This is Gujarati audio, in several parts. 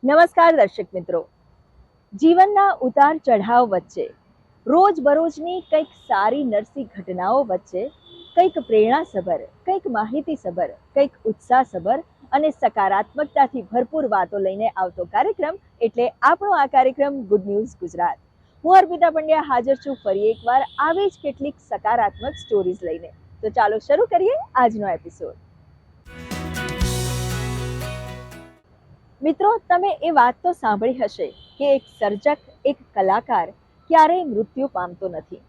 નમસ્કાર દર્શક મિત્રો, જીવનના ઉતાર ચઢાવ વચ્ચે રોજબરોજની કંઈક સારી નરસી ઘટનાઓ વચ્ચે કંઈક પ્રેરણાસભર, કંઈક માહિતીસભર, કંઈક ઉત્સાહસભર અને સકારાત્મકતાથી ભરપૂર વાતો લઈને આવતો કાર્યક્રમ એટલે આપણો આ કાર્યક્રમ ગુડ ન્યૂઝ ગુજરાત. હું અર્પિતા પંડ્યા હાજર છું ફરી એકવાર આવી જ કેટલીક સકારાત્મક સ્ટોરીઝ લઈને. તો ચાલો શરૂ કરીએ આજનો એપિસોડ. મિત્રો, તમે એ વાત તો સાંભળી હશે કે એક સર્જક, એક કલાકાર ક્યારેય મૃત્યુ પામતો નથી.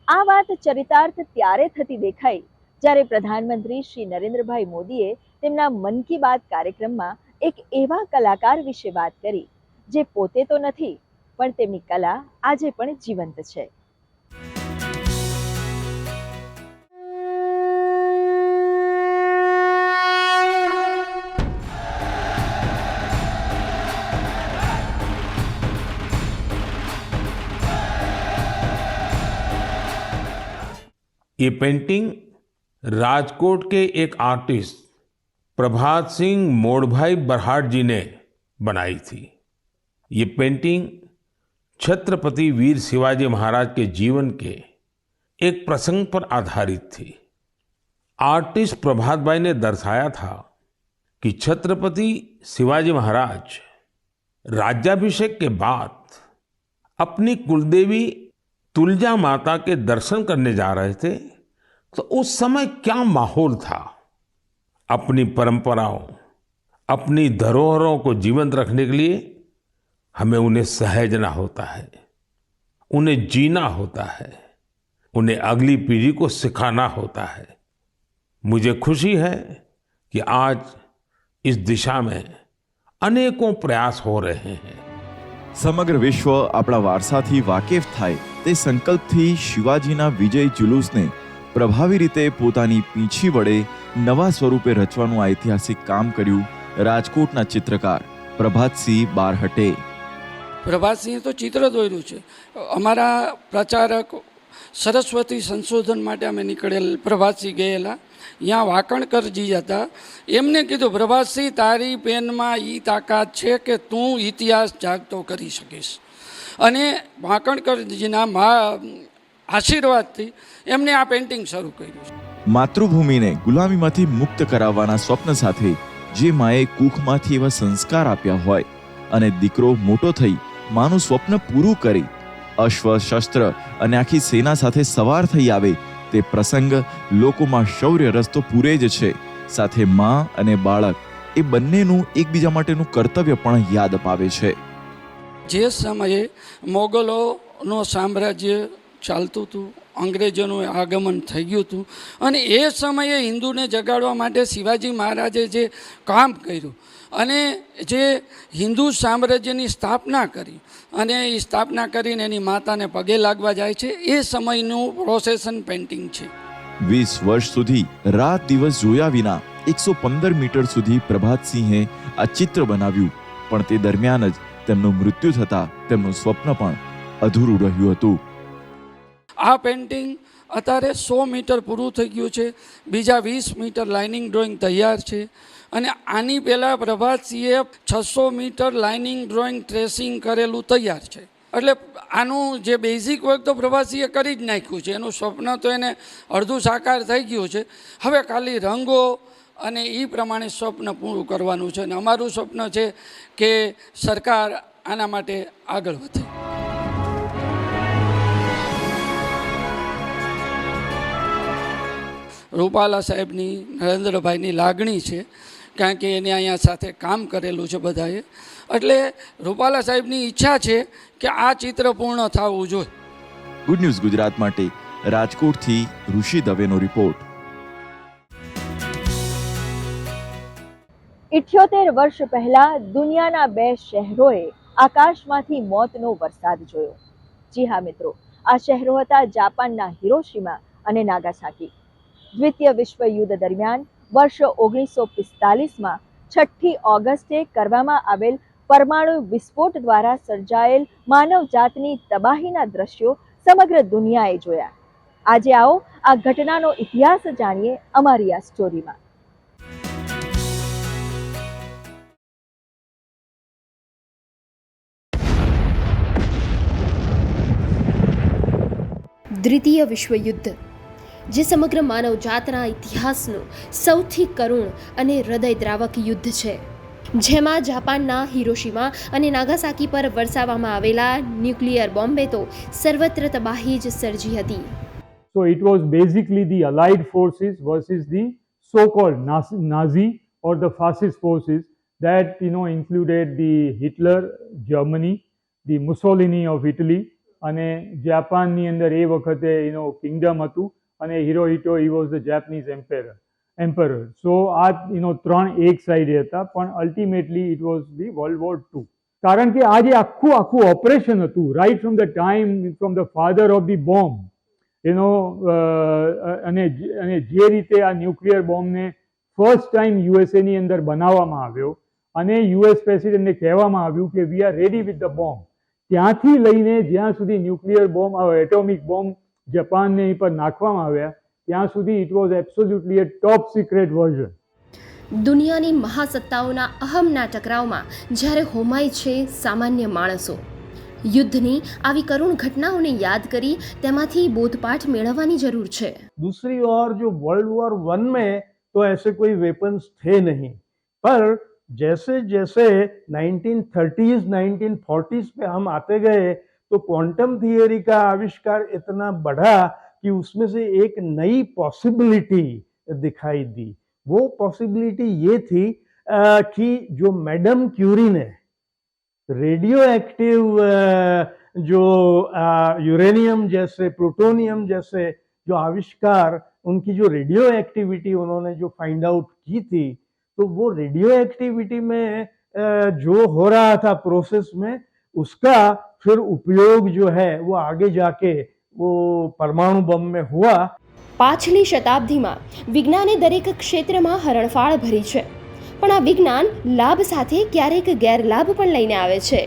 આ વાત ચરિતાર્થ ત્યારે થતી દેખાઈ જ્યારે પ્રધાનમંત્રી શ્રી નરેન્દ્રભાઈ મોદીએ તેમના મન કી બાત કાર્યક્રમમાં એક એવા કલાકાર વિશે વાત કરી જે પોતે તો નથી, પણ તેમની કલા આજે પણ જીવંત છે. ये पेंटिंग राजकोट के एक आर्टिस्ट प्रभात सिंह मोड़भाई बरहाट जी ने बनाई थी. ये पेंटिंग छत्रपति वीर शिवाजी महाराज के जीवन के एक प्रसंग पर आधारित थी. आर्टिस्ट प्रभात भाई ने दर्शाया था कि छत्रपति शिवाजी महाराज राज्याभिषेक के बाद अपनी कुलदेवी तुलजा माता के दर्शन करने जा रहे थे, तो उस समय क्या माहौल था. अपनी परंपराओं, अपनी धरोहरों को जीवंत रखने के लिए हमें उन्हें सहेजना होता है, उन्हें जीना होता है, उन्हें अगली पीढ़ी को सिखाना होता है. मुझे खुशी है कि आज इस दिशा में अनेकों प्रयास हो रहे हैं. સમગ્ર વિશ્વ આપણા વારસાથી વાકેફ થાય તે સંકલ્પથી શિવાજીના વિજય જુલુસને પ્રભાવી રીતે પોતાની પીંછી વડે નવા સ્વરૂપે રચવાનું ઐતિહાસિક કામ કર્યું રાજકોટના ચિત્રકાર પ્રભાતસિંહ બારહટે. પ્રભાતસિંહે તો ચિત્ર દોર્યું છે. અમારા પ્રચારક સરસ્વતી સંશોધન માટે અમે નીકળેલ પ્રભાતસિંહ ગયેલા, ત્યાં વાકણકરજી હતા. એમને કીધું, પ્રભાતસિંહ, તારી પેનમાં એ તાકાત છે કે તું ઇતિહાસ જાગતો કરી શકીશ. અને વાકણકરજીના આશીર્વાદથી એમને આ પેઇન્ટિંગ શરૂ કર્યું છે. માતૃભૂમિને ગુલામીમાંથી મુક્ત કરાવવાના સ્વપ્ન સાથે જે માએ કૂખમાંથી એવા સંસ્કાર આપ્યા હોય અને દીકરો મોટો થઈ માનું સ્વપ્ન પૂરું કરી અશ્વ, શસ્ત્ર અને આખી સેના સાથે સવાર થઈ આવે તે પ્રસંગ લોકોમાં શૌર્ય રસ તો પૂરે જ છે, સાથે માં અને બાળક એ બંનેનું એકબીજા માટેનું કર્તવ્ય પણ યાદ અપાવે છે. જે સમયે મોગલોનું સામ્રાજ્ય ચાલતું હતું, અંગ્રેજોનું આગમન થઈ ગયું હતું, અને એ સમયે હિન્દુને જગાડવા માટે શિવાજી મહારાજે જે કામ કર્યું અને જે હિન્દુ સામ્રાજ્યની સ્થાપના કરી અને એ સ્થાપના કરીને એની માતાને પગે લાગવા જાય છે, એ સમયનું પ્રોસેશન પેઇન્ટિંગ છે. 20 વર્ષ સુધી રાત દિવસ જોયા વિના 115 મીટર સુધી પ્રભાતસિંહે આ ચિત્ર બનાવ્યું, પણ તે દરમિયાન જ તેમનું મૃત્યુ થતા તેમનું સ્વપ્ન પણ અધૂરું રહ્યું હતું. આ પેઇન્ટિંગ અત્યારે 100 મીટર પૂરું થઈ ગયું છે. બીજા 20 મીટર લાઇનિંગ ડ્રોઈંગ તૈયાર છે. અને આની પહેલાં પ્રભાતસિંહે 600 મીટર લાઇનિંગ ડ્રોઈંગ ટ્રેસિંગ કરેલું તૈયાર છે. એટલે આનું જે બેઝિક વર્ક તો પ્રભાતસિંહે કરી જ નાખ્યું છે. એનું સ્વપ્ન તો એને અડધું સાકાર થઈ ગયું છે. હવે ખાલી રંગો અને એ પ્રમાણે સ્વપ્ન પૂરું કરવાનું છે. અને અમારું સ્વપ્ન છે કે સરકાર આના માટે આગળ વધે. રૂપાલા સાહેબની, નરેન્દ્રભાઈની લાગણી છે, કારણ કે એને અહીંયા સાથે કામ કરેલું છે બધાએ. એટલે રૂપાલા સાહેબની ઈચ્છા છે કે આ ચિત્ર પૂર્ણ થવું જોઈએ. ગુડ ન્યૂઝ ગુજરાત માટે રાજકોટથી ઋષિ દવેનો રિપોર્ટ. 78 વર્ષ પહેલા દુનિયાના 2 શહેરોએ આકાશમાંથી મોતનો વરસાદ જોયો. જી હા મિત્રો, આ શહેરો હતા જાપાનના હિરોશિમા અને નાગાસાકી. દ્વિતીય વિશ્વ યુદ્ધ દરમિયાન વર્ષ 1945માં 6 ઓગસ્ટે કરવામાં આવેલ પરમાણુ વિસ્ફોટ દ્વારા સર્જાયેલ માનવજાતની તબાહીના દ્રશ્યો સમગ્ર દુનિયાએ જોયા. આજે આવો આ ઘટનાનો ઇતિહાસ જાણીએ અમારી આ સ્ટોરીમાં. દ્વિતીય વિશ્વયુદ્ધ, જે સમગ્ર માનવજાતના ઇતિહાસનું સૌથી કરુણ અને હૃદયદ્રાવક યુદ્ધ છે, જેમાં જાપાનના હિરોશીમા અને નાગાસાકી પર વરસાવવામાં આવેલા ન્યુક્લિયર બોમ્બે તો સર્વત્ર તબાહી જ સર્જી હતી. So it was basically the Allied forces versus the so-called Nazi or the fascist forces that included the Hitler, Germany, the Mussolini of Italy, અને જાપાનની અંદર એ વખતે કિંગડમ હતું અને હિરોહિટો he was the Japanese emperor. So આ ત્રણ એક સાઈડે હતા, પણ ultimately it was the world war II. કારણ કે આ જે આખું ઓપરેશન હતું, right from the time from the father of the bomb, અને જે રીતે આ ન્યુક્લિયર બોમ્બને ફર્સ્ટ ટાઈમ યુએસએની અંદર બનાવવામાં આવ્યો અને યુએસ પ્રેસિડેન્ટને કહેવામાં આવ્યું કે we are ready with the bomb, ત્યાંથી લઈને જ્યાં સુધી ન્યુક્લિયર બોમ્બ એટોમિક બોમ્બ જાપાનને પર નાખવામાં આવ્યા ત્યાં સુધી it was absolutely a top secret version. દુનિયાની મહાસત્તાઓના અહમના ટકરાવમાં જ્યારે હોમાય છે સામાન્ય માણસો, યુદ્ધની આવી કરુણ ઘટનાઓને યાદ કરી તેમાંથી बोधपाठ મેળવવાની જરૂર છે. दूसरी ओर जो वर्ल्ड वॉर वन में तो ऐसे कोई वेपन्स थे नहीं, पर जैसे जैसे 1930s 1940s पे हम आते गए तो क्वांटम थियरी का आविष्कार इतना बढ़ा कि उसमें से एक नई पॉसिबिलिटी दिखाई दी. वो पॉसिबिलिटी ये थी कि जो मैडम क्यूरी ने रेडियो एक्टिव जो यूरेनियम जैसे प्लूटोनियम जैसे जो आविष्कार, उनकी जो रेडियो एक्टिविटी उन्होंने जो फाइंड आउट की थी, तो वो रेडियो एक्टिविटी में जो हो रहा था प्रोसेस में, उसका फिर उपयोग जो है वो आगे जाके वो परमाणु बम में हुआ. પાછલી શતાબ્દીમાં વિજ્ઞાને દરેક ક્ષેત્રમાં હરણફાળ ભરી છે, પણ આ વિજ્ઞાન લાભ સાથે ક્યારેક ગેરલાભ પણ લઈને આવે છે.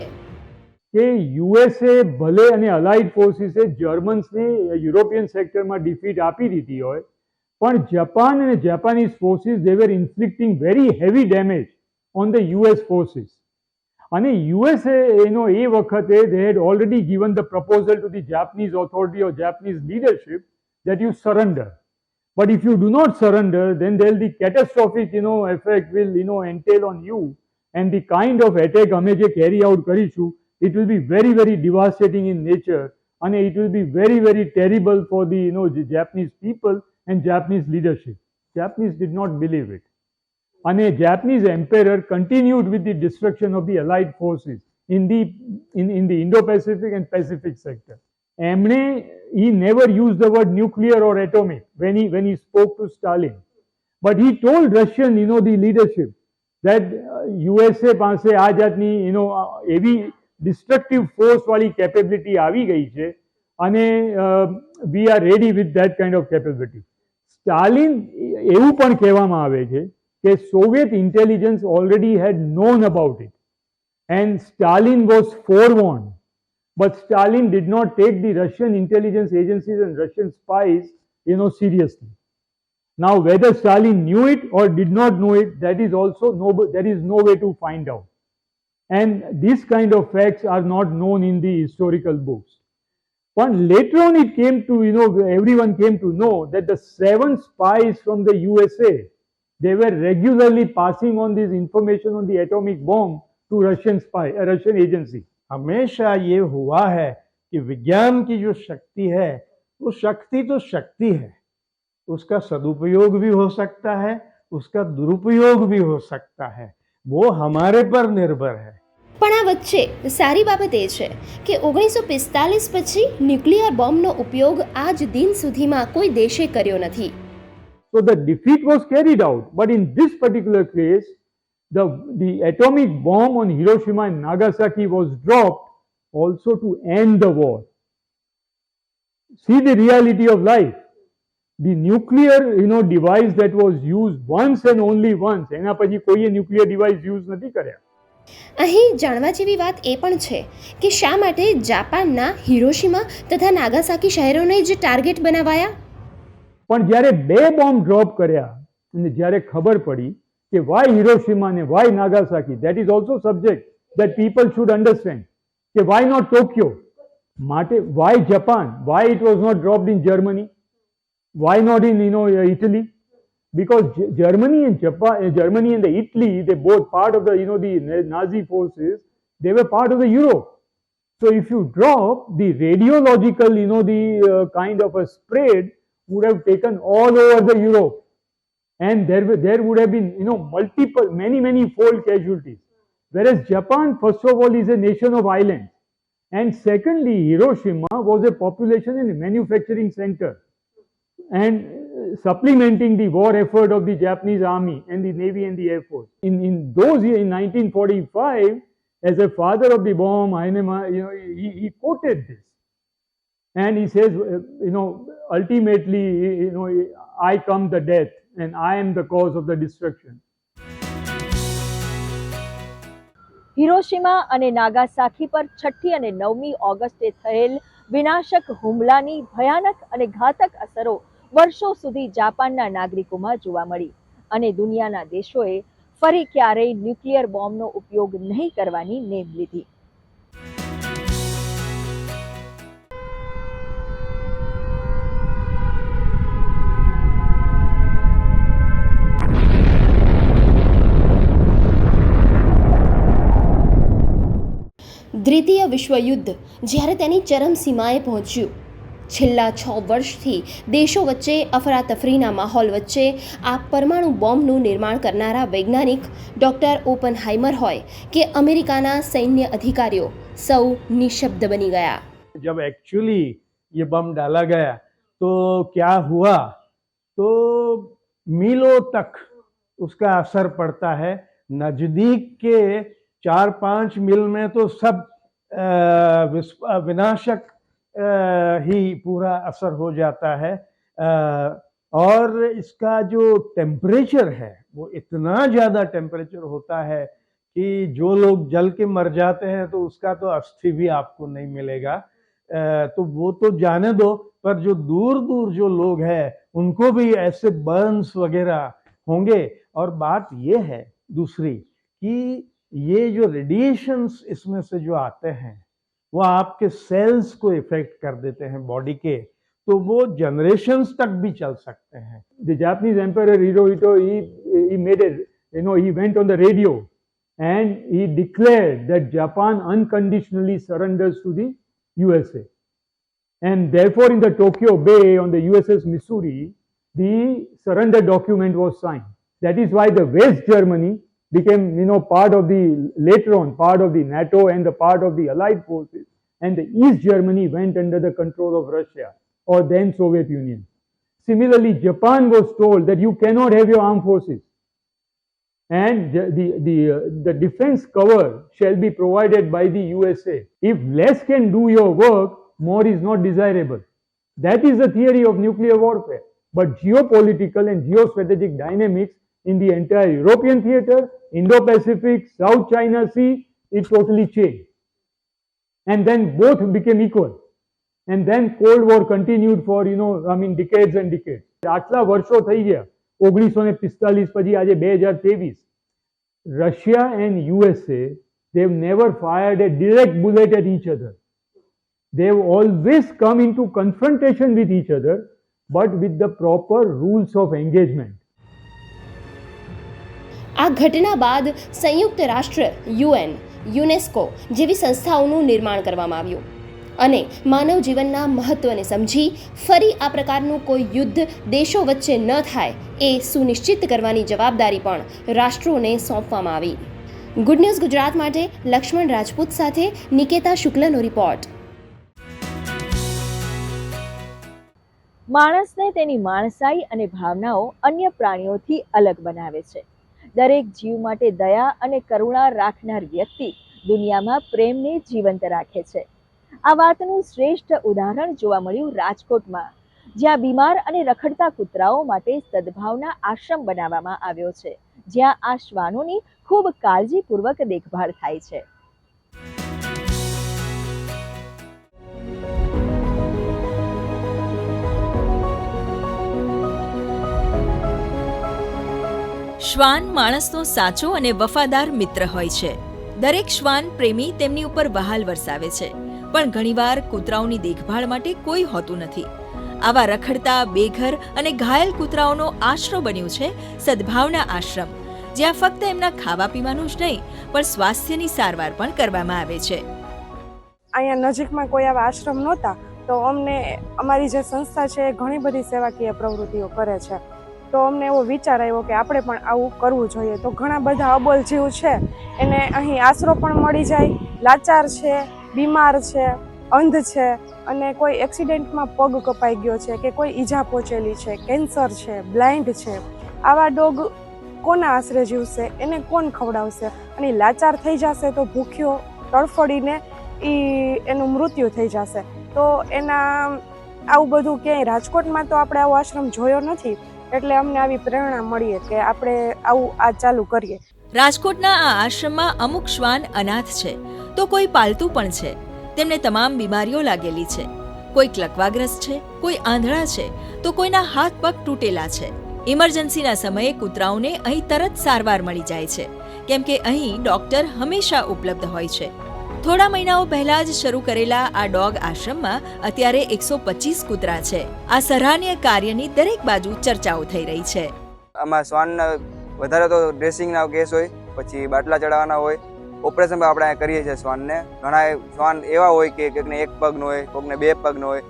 કે યુએસએ ભલે અને અલાઇડ ફોર્સિસે જર્મન્સને યુરોપિયન સેક્ટરમાં ડિફીટ આપી દીધી હોય, પણ જાપાન અને Japanese forces they were inflicting very heavy damage on the US forces. અને યુએસએ એ વખતે they had already given the proposal to the Japanese authority or Japanese leadership that you surrender. But if you do not surrender, then there will be catastrophic, effect will, entail on you. And the kind of attack અમે જે carry out કરીશું, it will be very, very devastating in nature. And it will be very, very terrible for the, the Japanese people and Japanese leadership. Japanese did not believe it. And a Japanese emperor continued with the destruction of the Allied forces in the Indo-Pacific and Pacific sector. He never used the word nuclear or atomic when he spoke to Stalin, but he told Russian, the leadership that USA પાસે આ જાતની એવી destructive force વાળી capability આવી ગઈ છે અને we are ready with that kind of capability. Stalin એવું પણ કહેવામાં આવે છે કે Soviet intelligence already had known about it and Stalin was forewarned. But Stalin did not take the Russian intelligence agencies and Russian spies, seriously. Now, whether Stalin knew it or did not know it, that is also there is no way to find out. And these kind of facts are not known in the historical books. But later on, it came to everyone came to know that the 7 spies from the USA, they were regularly passing on this information on the atomic bomb to Russian agency. हमेशा ये हुआ है कि विज्ञान की जो शक्ति है वो शक्ति तो शक्ति है, उसका सदुपयोग भी हो सकता है, उसका दुरुपयोग भी हो सकता है, वो हमारे पर निर्भर है. પણ આ વચ્ચે સારી બાબત એ છે કે 1945 પછી ન્યુક્લિયર બોમ્બનો ઉપયોગ આજ દિન સુધીમાં કોઈ દેશે કર્યો નથી. So the defeat was carried out, but in this particular case the atomic bomb on Hiroshima and Nagasaki was dropped also to end the war. See the reality of life. The nuclear device that was used once and only once, એના પછી કોઈએ nuclear device use નથી કર્યા. અહીં જાણવા જેવી વાત એ પણ છે કે શા માટે જાપાનના હિરોશીમા તથા નાગાસાકી શહેરોને જ ટાર્ગેટ બનાવાયા. પણ જ્યારે 2 બોમ્બ ડ્રોપ કર્યા અને જ્યારે ખબર પડી કે why Hiroshima and why Nagasaki, that is also subject that people should understand. Why not Tokyo? why Japan? Why it was not dropped in Germany? Why not in Italy? Because Germany and Germany and the Italy, they both part of the the Nazi forces. They were part of the Europe. So if you drop the radiological, the kind of a spread would have taken all over the Europe, and there would have been multiple many fold casualties. Whereas Japan, first of all, is a nation of islands, and secondly, Hiroshima was a population and manufacturing center, and supplementing the war effort of the Japanese army and the navy and the air force. In those years, in 1945, as a father of the bomb, Heinemann, he quoted this, and he says, ultimately, I come the death, and I am the cause of the destruction. Hiroshima અને નાગાસાકી પર 6ઠી અને 9મી ઓગસ્ટે થયેલ વિનાશક હુમલાની ભયાનક અને ઘાતક અસરો વર્ષો સુધી જાપાનના નાગરિકોમાં જોવા મળી અને દુનિયાના દેશોએ ફરી ક્યારેય ન્યુક્લિયર બોમ્બનો ઉપયોગ નહીં કરવાની નેમ લીધી. દ્વિતીય વિશ્વયુદ્ધ જ્યારે તેની ચરમસીમાએ પહોંચ્યું, છેલ્લા 6 વર્ષથી દેશો વચ્ચે અફરાતફરીના માહોલ વચ્ચે આ પરમાણુ બોમ્બનું નિર્માણ કરનારા વૈજ્ઞાનિક ડૉક્ટર ઓપનહાઇમર હોય કે અમેરિકાના સૈન્ય અધિકારીઓ, સૌ નિશબ્દ બની ગયા. जब एक्चुअली ये बम डाला गया तो क्या हुआ, तो मीलों तक उसका असर पड़ता है. नजदीक के 4-5 मील में तो सब विनाशक ही पूरा असर हो जाता है. और इसका जो टेम्परेचर है वो इतना ज़्यादा टेम्परेचर होता है कि जो लोग जल के मर जाते हैं तो उसका तो अस्थि भी आपको नहीं मिलेगा. तो वो तो जाने दो, पर जो दूर दूर जो लोग हैं उनको भी ऐसे बर्न्स वगैरह होंगे. और बात ये है दूसरी कि ये जो रेडिएशंस इसमें से जो आते हैं वो आपके सेल्स को इफेक्ट कर देते हैं बॉडी के, तो वो जनरेशंस तक भी चल सकते हैं. The Japanese Emperor Hirohito, he made he went on the radio and he declared that Japan unconditionally surrenders to the USA. And therefore in the Tokyo Bay on the USS Missouri, the surrender document was signed. That is why the West Germany became part of the, later on, part of the NATO and the part of the Allied forces, and the East Germany went under the control of Russia or then Soviet Union. Similarly, Japan was told that you cannot have your armed forces, and the defense cover shall be provided by the USA. If less can do your work, more is not desirable. That is the theory of nuclear warfare. But geopolitical and geostrategic dynamics in the entire European theater, Indo-Pacific, South China Sea, it totally changed. And then both became equal. And then Cold War continued for, decades and decades. આટલા વર્ષો થઈ ગયા, 1945 પછી આજે 2023. Russia and USA, they've never fired a direct bullet at each other. They've always come into confrontation with each other, but with the proper rules of engagement. આ ઘટના બાદ સંયુક્ત રાષ્ટ્ર, UN, યુનેસ્કો જેવી સંસ્થાઓનું નિર્માણ કરવામાં આવ્યું અને માનવ જીવનના મહત્વને સમજી ફરી આ પ્રકારનું કોઈ યુદ્ધ દેશો વચ્ચે ન થાય એ સુનિશ્ચિત કરવાની જવાબદારી પણ રાષ્ટ્રોને સોંપવામાં આવી. ગુડ ન્યૂઝ ગુજરાત માટે લક્ષ્મણ રાજપૂત સાથે નિકેતા શુક્લનો રિપોર્ટ. માણસને તેની માણસાઈ અને ભાવનાઓ અન્ય પ્રાણીઓથી અલગ બનાવે છે. દરેક જીવ માટે દયા અને કરુણા રાખનાર વ્યક્તિ દુનિયામાં પ્રેમને જીવંત રાખે છે. આ વાતનું શ્રેષ્ઠ ઉદાહરણ જોવા મળ્યું રાજકોટમાં, જ્યાં બીમાર અને રખડતા કૂતરાઓ માટે સદભાવના આશ્રમ બનાવવામાં આવ્યો છે, જ્યાં આ શ્વાનોની ખૂબ કાળજીપૂર્વક દેખભાળ થાય છે. શ્વાન માણસનો સાચો અને વફાદાર મિત્ર હોય છે. દરેક શ્વાન પ્રેમી તેમની ઉપર વહાલ વરસાવે છે, પણ ઘણીવાર કૂતરાઓની દેખભાળ માટે કોઈ હોતું નથી. આવા રખડતા, બેઘર અને ઘાયલ કૂતરાઓનો આશરો બન્યું છે સદભાવના આશ્રમ, જ્યાં ફક્ત એમના ખાવા પીવાનું જ નહીં પણ સ્વાસ્થ્યની સારવાર પણ કરવામાં આવે છે. અહીંયા નજીકમાં કોઈ આવા આશ્રમ નહોતા, તો અમને અમારી જે સંસ્થા છે એ ઘણી બધી સેવાકીય પ્રવૃત્તિઓ કરે છે. તો અમને એવો વિચાર આવ્યો કે આપણે પણ આવું કરવું જોઈએ. તો ઘણા બધા અબોલ જીવ છે એને અહીં આશરો પણ મળી જાય. લાચાર છે, બીમાર છે, અંધ છે, અને કોઈ એક્સિડન્ટમાં પગ કપાઈ ગયો છે કે કોઈ ઈજા પહોંચેલી છે, કેન્સર છે, બ્લાઇન્ડ છે, આવા ડોગ કોના આશરે જીવશે? એને કોણ ખવડાવશે? અને લાચાર થઈ જશે તો ભૂખ્યો તડફડીને એનું મૃત્યુ થઈ જશે. તો એના આવું બધું ક્યાંય રાજકોટમાં તો આપણે આવો આશ્રમ જોયો નથી, એટલે અમને આવી પ્રેરણા મળી કે આપણે આવું આ ચાલુ કરીએ. રાજકોટના આ આશ્રમમાં અમુક શ્વાન અનાથ છે તો કોઈ પાલતું પણ છે. તેમને તમામ બીમારીઓ લાગેલી છે. કોઈ ક્લકવાગ્રસ્ત છે, કોઈ આંધળા છે, તો કોઈના હાથ પગ તૂટેલા છે. ઇમરજન્સીના સમયે કૂતરાઓને અહીં તરત સારવાર મળી જાય છે, કેમ કે અહીં ડોક્ટર હંમેશા ઉપલબ્ધ હોય છે. થોડા મહિનાઓ પહેલા જ શરૂ કરેલા આ ડોગ આશ્રમમાં અત્યારે 125 કૂતરા છે. આ સરાહનીય કાર્યની દરેક બાજુ ચર્ચાઓ થઈ રહી છે. આમાં શ્વાનના વધારે તો ડ્રેસિંગના કેસ હોય, પછી બાટલા ચડાવવાના હોય, ઓપરેશન પણ આપણે કરીએ છીએ શ્વાનને. ઘણા શ્વાન એવા હોય કે કોઈકને એક પગનો હોય, કોઈકને બે પગનો હોય,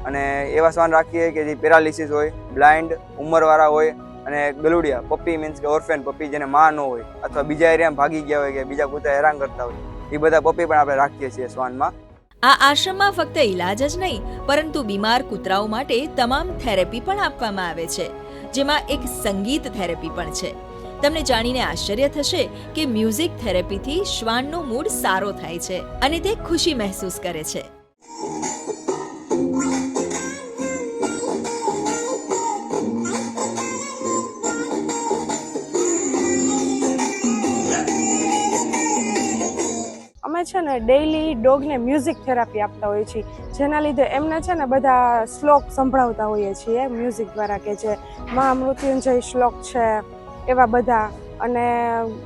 અને એવા શ્વાન રાખીએ કે જે પેરાલિસિસ હોય, બ્લાઇન્ડ, ઉંમરવાળા હોય, અને ગલુડિયા પપ્પી મીન્સ કે ઓર્ફેન પપ્પી જેને માં ન હોય અથવા બીજા એરિયામાં ભાગી ગયા હોય કે બીજા કૂતરા હેરાન કરતા હોય, એ બધા પપ્પી પણ આપણે રાખીએ છીએ શ્વાનમાં. આ આશ્રમમાં ફક્ત ઈલાજ જ નહીં પરંતુ બીમાર કૂતરાઓ માટે તમામ થેરેપી પણ આપવામાં આવે છે, જેમાં એક સંગીત થેરેપી પણ છે. તમને જાણીને આશ્ચર્ય થશે કે મ્યુઝિક થેરેપીથી શ્વાનનો મૂડ સારો થાય છે અને તે ખુશી મહેસૂસ કરે છે. અમે છે ને ડેઈલી ડોગને મ્યુઝિક થેરાપી આપતા હોઈએ છીએ, જેના લીધે એમને છે ને બધા શ્લોક સંભળાવતા હોઈએ છીએ મ્યુઝિક દ્વારા, કે જે મહામૃત્યુંજય શ્લોક છે એવા બધા, અને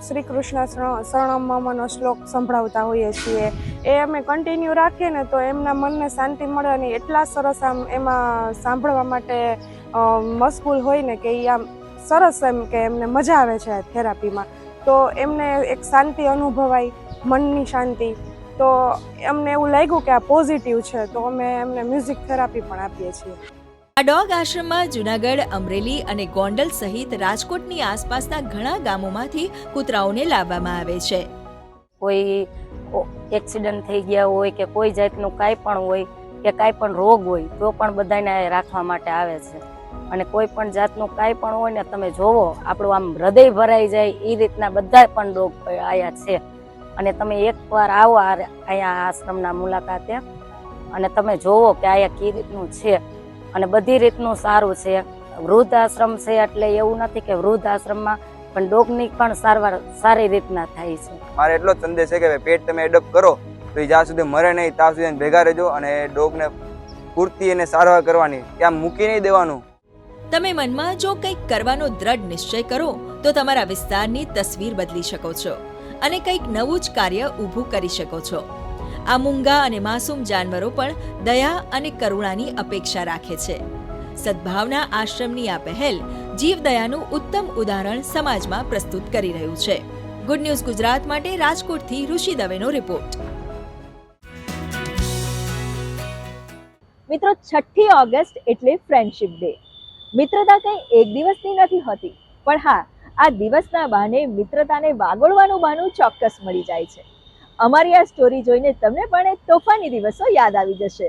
શ્રી કૃષ્ણ શરણમનો શ્લોક સંભળાવતા હોઈએ છીએ. એ અમે કન્ટિન્યુ રાખીએ ને તો એમના મનને શાંતિ મળે, અને એટલા સરસ આમ એમાં સાંભળવા માટે મશગુલ હોય ને કે એ આમ સરસ એમ કે એમને મજા આવે છે થેરાપીમાં. તો એમને એક શાંતિ અનુભવાય, મનની શાંતિ. તો અમને એવું લાગ્યું કે આ પોઝિટિવ છે, તો અમે એમને મ્યુઝિક થેરાપી પણ આપીએ છીએ. આ ડોગ આશ્રમમાં જૂનાગઢ, અમરેલી અને ગોંડલ સહિત રાજકોટની આસપાસના ઘણા ગામોમાંથી કૂતરાઓને લાવવામાં આવે છે. કોઈ એક્સિડન્ટ થઈ ગયા હોય કે કોઈ જાતનું કાંઈ પણ હોય કે કાંઈ પણ રોગ હોય તો પણ બધાને રાખવા માટે આવે છે. અને કોઈ પણ જાતનું કાંઈ પણ હોય ને તમે જોવો આપણું આમ હૃદય ભરાઈ જાય એ રીતના બધા પણ ડોગ આયા છે. અને તમે એકવાર આવો અહીંયા આશ્રમના મુલાકાતે અને તમે જોવો કે અહીંયા કઈ રીતનું છે, અને બધી રીતનું સારું છે. વૃદ્ધ આશ્રમ છે એટલે એવું નથી કે વૃદ્ધ આશ્રમમાં પણ ડોગની પણ સારવાર સારી રીતના થાય છે. મારે એટલો જ સંદેશ છે કે પેટ તમે એડોપ્ટ કરો તો એ જ્યાં સુધી મરે નહીં ત્યાં સુધી ભેગા રહેજો, અને ડોગને પૂરતી એને સારવાર કરવાની, ત્યાં મૂકી નહીં દેવાનું. તમે મનમાં જો કંઈક કરવાનો દ્રઢ નિશ્ચય કરો તો તમારા વિસ્તારની તસવીર બદલી શકો છો અને કંઈક નવું જ કાર્ય ઊભું કરી શકો છો. આ મૂંગા અને માસૂમ જાનવરો પણ દયા અને કરુણાની અપેક્ષા રાખે છે. સદભાવના આશ્રમની આ પહેલ જીવદયાનું ઉત્તમ ઉદાહરણ સમાજમાં પ્રસ્તુત કરી રહ્યું છે. ગુડ ન્યૂઝ ગુજરાત માટે રાજકોટથી ઋષિ દવેનો રિપોર્ટ. મિત્રો, 6ઠી ઓગસ્ટ એટલે ફ્રેન્ડશિપ ડે. મિત્રતા કંઈ એક દિવસની નથી હોતી, પણ હા, આ દિવસના બહાને મિત્રતાને વાગોળવાનું બહાનું ચોક્કસ મળી જાય છે. અમારી આ સ્ટોરી જોઈને તમને પણ એક તોફાની દિવસો યાદ આવી જશે.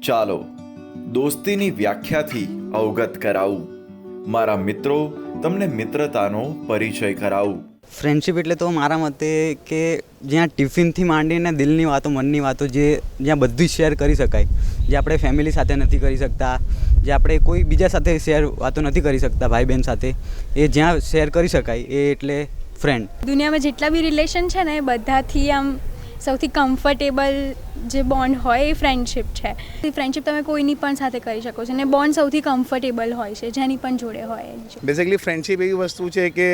ચાલો દોસ્તીની વ્યાખ્યાથી અવગત કરાવું. મારા મિત્રો તમને મિત્રતાનો પરિચય કરાવું. ફ્રેન્ડશિપ એટલે તો મારા મતે કે જ્યાં ટિફિનથી માંડીને દિલની વાતો, મનની વાતો, જ્યાં બધું જ શેર કરી શકાય, જે આપણે ફેમિલી સાથે નથી કરી શકતા, જે આપણે કોઈ બીજા સાથે વાતો નથી કરી શકતા, ભાઈ બહેન સાથે, એ જ્યાં શેર કરી શકાય એ એટલે ફ્રેન્ડ. દુનિયામાં જેટલા બી રિલેશન છે ને એ બધાથી આમ સૌથી કમ્ફર્ટેબલ જે બોન્ડ હોય એ ફ્રેન્ડશિપ છે. ફ્રેન્ડશિપ તમે કોઈની પણ સાથે કરી શકો છો, અને બોન્ડ સૌથી કમ્ફર્ટેબલ હોય છે જેની પણ જોડે હોય. બેઝિકલી ફ્રેન્ડશિપ એવી વસ્તુ છે કે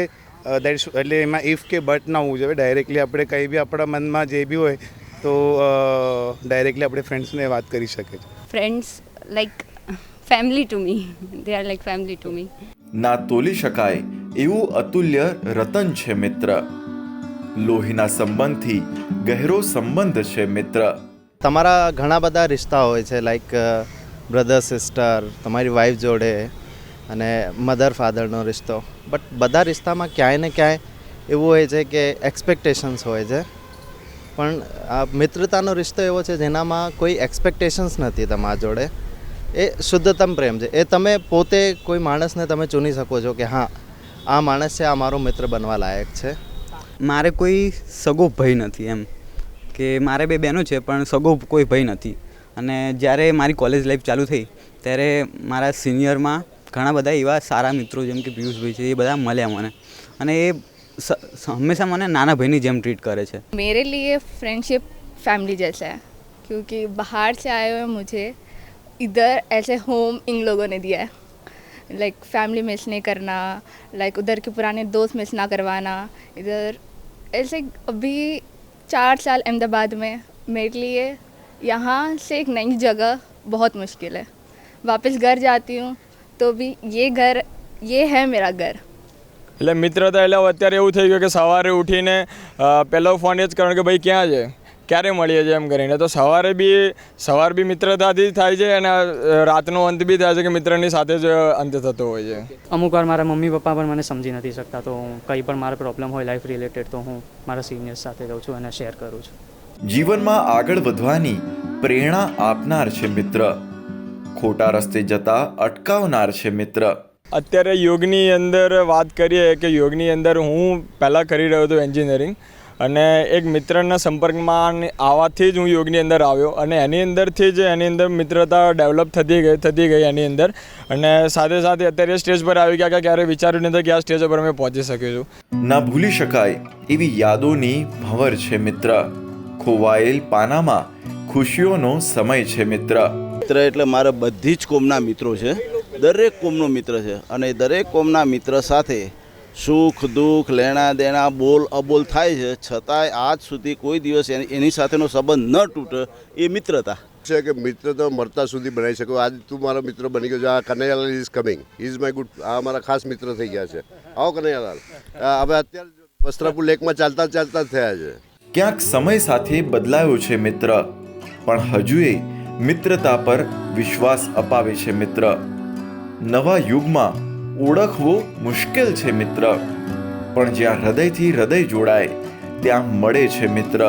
એટલે એમાં ઇફ કે બટ ના હોવું જોઈએ. ડાયરેક્ટલી આપણે કંઈ બી આપણા મનમાં જે બી હોય તો ડાયરેક્ટલી આપણે ફ્રેન્ડ્સને વાત કરી શકીએ. Friends like family to me, they are like family to me. ના તોલી શકાય એવું અતુલ્ય રતન છે મિત્ર. લોહીના સંબંધથી ગહેરો સંબંધ છે મિત્ર. તમારા ઘણા બધા રિશ્તા હોય છે, લાઈક બ્રધર સિસ્ટર, તમારી વાઈફ જોડે અને મધર ફાધરનો રિશ્તો. બટ બધા રિશ્તામાં ક્યાંય ને ક્યાંય એવું હોય છે કે એક્સપેક્ટેશન્સ હોય છે, પણ આ મિત્રતાનો રિશ્તો એવો છે જેનામાં કોઈ એક્સપેક્ટેશન્સ નથી તમારા જોડે. એ શુદ્ધતમ પ્રેમ છે. એ તમે પોતે કોઈ માણસને તમે ચૂની શકો છો કે હા આ માણસ છે, આ મારો મિત્ર બનવા લાયક છે. મારે કોઈ સગો ભય નથી એમ, કે મારે 2 બહેનો છે પણ સગો કોઈ ભય નથી. અને જ્યારે મારી કોલેજ લાઈફ ચાલુ થઈ ત્યારે મારા સિનિયરમાં ઘણા બધા એવા સારા મિત્રો જેમ કે પિયુષભાઈ છે, એ બધા મળ્યા મને, અને એ હંમેશા મને નાના ભાઈની જેમ ટ્રીટ કરે છે. मेरे लिए फ्रेंडशिप फैमिली जैसा है, क्योंकि बाहर से आए हुए मुझे इधर ऐसे होम इन लोगों ने दिया है. लाइक फैमिली मिस नहीं करना, लाइक उधर के पुराने दोस्त मिस ना करवाना. इधर ऐसे अभी 4 साल अहमदाबाद में मेरे लिए यहाँ से एक नई जगह बहुत मुश्किल है. वापस घर जाती हूँ तो भी ये है मेरा घर. એટલે મિત્રતા એટલે અત્યારે એવું થઈ ગયું કે સવારે ઉઠીને પહેલો ફોન એ જ કરવાનો કે ભાઈ ક્યાં છે, ક્યારે મળીએ છીએ એમ કરીને. તો સવાર બી મિત્રતાથી થાય છે અને રાતનો અંત બી થાય છે કે મિત્રની સાથે જ અંત થતો હોય છે. અમુક વાર મારા મમ્મી પપ્પા પણ મને સમજી નથી શકતા, તો કંઈ પણ મારો પ્રોબ્લેમ હોય લાઈફ રિલેટેડ તો હું મારા સિનિયર્સ સાથે રહું છું અને શેર કરું છું. જીવનમાં આગળ વધવાની પ્રેરણા આપનાર છે મિત્ર. ખોટા રસ્તે જતા અટકાવનાર છે મિત્ર. અત્યારે યોગની અંદર વાત કરીએ કે યોગની અંદર હું પહેલાં કરી રહ્યો હતો એન્જિનિયરિંગ, અને એક મિત્રના સંપર્કમાં આવવાથી જ હું યોગની અંદર આવ્યો, અને એની અંદરથી જ એની અંદર મિત્રતા ડેવલપ થતી ગઈ એની અંદર. અને સાથે સાથે અત્યારે સ્ટેજ પર આવી ગયા કે ક્યારે વિચાર્યું નથી કે આ સ્ટેજ પર અમે પહોંચી શકીશું. ના ભૂલી શકાય એવી યાદોની ભંવર છે મિત્ર. ખોવાયેલ પાનામાં ખુશીઓનો સમય છે મિત્ર. મિત્ર એટલે મારા બધી જ કોમના મિત્રો છે, દરેક કોમનો મિત્ર છે, અને દરેક કોમના મિત્ર સાથે સુખ દુઃખ લેણા દેણા બોલ અબોલ થાય છે, છતાંય આજ સુધી કોઈ દિવસ એની સાથેનો સંબંધ ન તૂટે, એ મિત્રતા છે. કે મિત્રતા મરતા સુધી બનાવી શકો. આજ તું મારો મિત્ર બની ગયો છે. આ Kanaiyalal is coming, is my good, આ મારા ખાસ મિત્ર થઈ ગયા છે. આવો કનૈયાલાલ. હવે અત્યારે વસ્ત્રાપુર લેકમાં ચાલતા જ થયા છે. ક્યાંક સમય સાથે બદલાયો છે મિત્ર, પણ હજુએ મિત્રતા પર વિશ્વાસ અપાવે છે મિત્ર. નવા યુગમાં ઓળખવો મુશ્કેલ છે મિત્ર, પણ જ્યાં હૃદયથી હૃદય જોડાય ત્યાં મળે છે મિત્ર.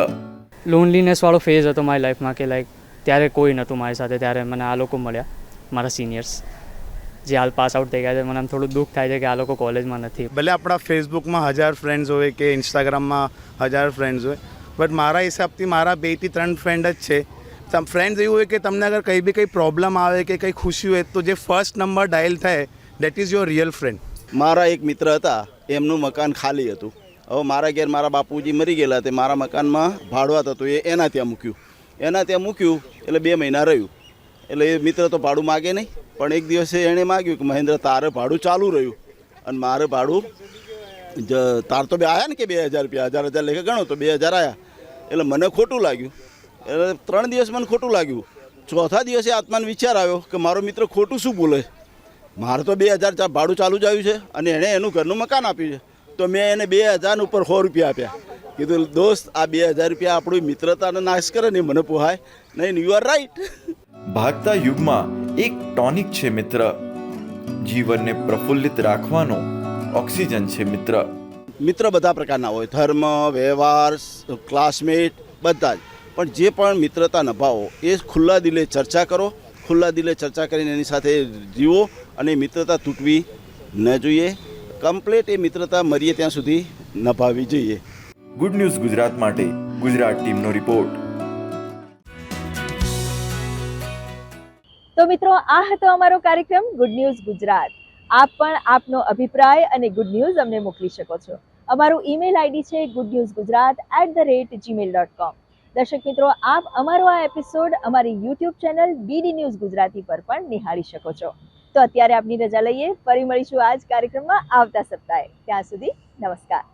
લોનલીનેસ વાળો ફેઝ હતો મારી લાઈફમાં, કે લાઈક ત્યારે કોઈ નહોતું મારી સાથે. ત્યારે મને આ લોકો મળ્યા, મારા સિનિયર્સ જે હાલ પાસ આઉટ થઈ ગયા છે. મને આમ થોડું દુઃખ થાય છે કે આ લોકો કોલેજમાં નથી. ભલે આપણા ફેસબુકમાં 1000 ફ્રેન્ડ્સ હોય કે ઇન્સ્ટાગ્રામમાં 1000 ફ્રેન્ડ્સ હોય, બટ મારા હિસાબથી મારા 2 થી 3 ફ્રેન્ડ જ છે. ફ્રેન્ડ્સ એવું હોય કે તમને અગર કંઈ પ્રોબ્લેમ આવે કે કંઈ ખુશી હોય તો જે ફર્સ્ટ નંબર ડાયલ થાય, that is your real friend. મારા એક મિત્ર હતા, એમનું મકાન ખાલી હતું. હવે મારા ઘેર મારા બાપુજી મરી ગયેલા, તે મારા મકાનમાં ભાડુઆત હતું, એ એના ત્યાં મૂક્યું એટલે 2 મહિના રહ્યું. એટલે એ મિત્ર તો ભાડું માગે નહીં, પણ એક દિવસે એણે માગ્યું કે મહેન્દ્ર તારે ભાડું ચાલુ રહ્યું અને મારે ભાડું તાર તો આવ્યા ને કે 2000 રૂપિયા, 1000 લેખે ગણો તો 2000 આવ્યા. એટલે મને ખોટું લાગ્યું. એટલે 3 દિવસ મને ખોટું લાગ્યું. ચોથા દિવસે આત્માને વિચાર આવ્યો કે મારો મિત્ર ખોટું શું બોલે, મારે તો 2000 ભાડું ચાલુ જ આવ્યું છે અને એણે એનું ઘરનું મકાન આપ્યું છે. તો મેં એને 2000 ઉપર 100 રૂપિયા આપ્યા. કીધું દોસ્ત આ 2000 રૂપિયા આપણી મિત્રતાનો નાશ કરે ને, મને પોહાય નહીં. You are right. ભાગતા યુગમાં એક ટોનિક છે મિત્ર. જીવનને પ્રફુલ્લિત રાખવાનો ઓક્સિજન છે મિત્ર. મિત્ર બધા પ્રકારના હોય, ધર્મ, વ્યવહાર, ક્લાસમેટ, બધા જ. પણ જે પણ મિત્રતા નિભાવો એ ખુલ્લા દિલે ચર્ચા કરો, ખુલ્લા દિલે ચર્ચા કરીને એની સાથે જીવો, અને મિત્રતા તૂટવી ન જોઈએ. કમ્પ્લીટ એ મિત્રતા મરીએ ત્યાં સુધી નિભાવવી જોઈએ. ગુડ ન્યૂઝ ગુજરાત માટે ગુજરાત ટીમનો રિપોર્ટ. તો મિત્રો, આ હતો અમારો કાર્યક્રમ ગુડ ન્યૂઝ ગુજરાત. આપ પણ આપનો અભિપ્રાય અને ગુડ ન્યૂઝ અમને મોકલી શકો છો. અમારું ઈમેલ આઈડી છે goodnewsgujarat@gmail.com. દર્શક મિત્રો, આપ અમારો આ એપિસોડ અમારી YouTube channel DD news Gujarati પર પણ નિહાળી શકો છો. તો અત્યારે આપની રજા લઈએ, ફરી મળીશું આ જ કાર્યક્રમમાં આવતા સપ્તાહે. ત્યાં સુધી નમસ્કાર.